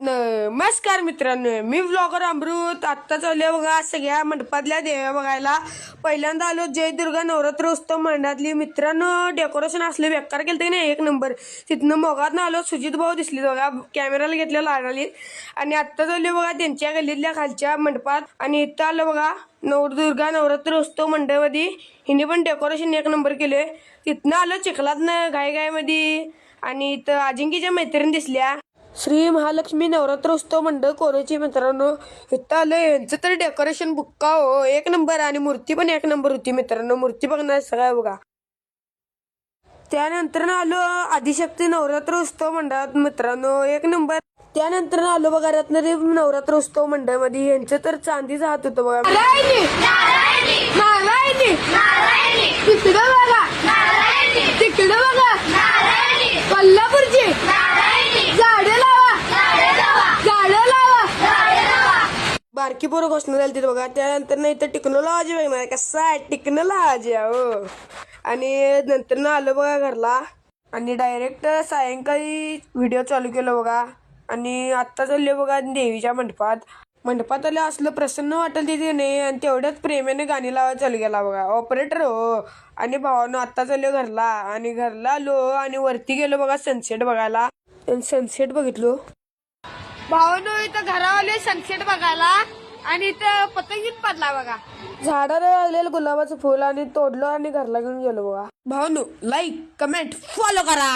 नमस्कार मित्रांनो, मी व्लॉगर अमृत. आत्ता चालू बघा सगळ्या मंडपातल्या देव्या बघायला. पहिल्यांदा आलो जय दुर्गा नवरात्र उत्सव मंडळातली. मित्रांनो डेकोरेशन असले बेकार केलं की नाही, एक नंबर. तिथनं मोगातनं आलो, सुजित भाऊ दिसली बघा, कॅमेराला घेतल्या लाडाली. आणि आत्ता चालू बघा त्यांच्या गल्लीतल्या खालच्या मंडपात. आणि इथं आलं बघा नवदुर्गा नवरात्र उत्सव मंडळामध्ये. हिने पण डेकोरेशन एक नंबर केले. तिथनं आलो चिखलातनं गायमध्ये. आणि इथं अजिंक्यच्या मैत्रिणी दिसल्या. श्री महालक्ष्मी नवरात्र उत्सव मंडळ कोरोची. मित्रांनो इथं आलं, यांचं तर डेकोरेशन बुक्का हो एक नंबर. आणि मूर्ती पण एक नंबर होती मित्रांनो. मूर्ती बघणार सगळं बघा. त्यानंतर आलो आदिशक्ती नवरात्र उत्सव मंडळात मित्रांनो, एक नंबर. त्यानंतर आलो बघा रत्नदेव नवरात्र उत्सव मंडळ मध्ये. यांचं तर चांदीचा हात होतं बघा. तिकडं बघा कोल्हापूरची झाडं लावा बारकी पोरं घोषणा झाली तिथं बघा. त्यानंतर नाही तर टेक्नॉलॉजी बघणार कसं आहे टेक्नॉलॉजी हो. आणि नंतर ना आलो बघा घरला. आणि डायरेक्ट सायंकाळी व्हिडिओ चालू केलं बघा. आणि आत्ता चालले बघा देवीच्या मंडपात आलं. असलं प्रसन्न वाटेल तिथे नाही. आणि तेवढ्याच प्रेमाने गाणी लावायला चालू केला बघा ऑपरेटर हो. आणि भावानं आत्ता चाललो घरला. आणि घरला आलो आणि वरती गेलो बघा सनसेट बघायला. सनसेट बघितलो भावानं. इथं घरावाले सनसेट बघायला. आणि इथं पतंगीत पडला बघा. झाडाला लागलेलं गुलाबाचं फुल आणि तोडलं आणि घरला घेऊन गेलो बघा. भावानो लाईक कमेंट फॉलो करा.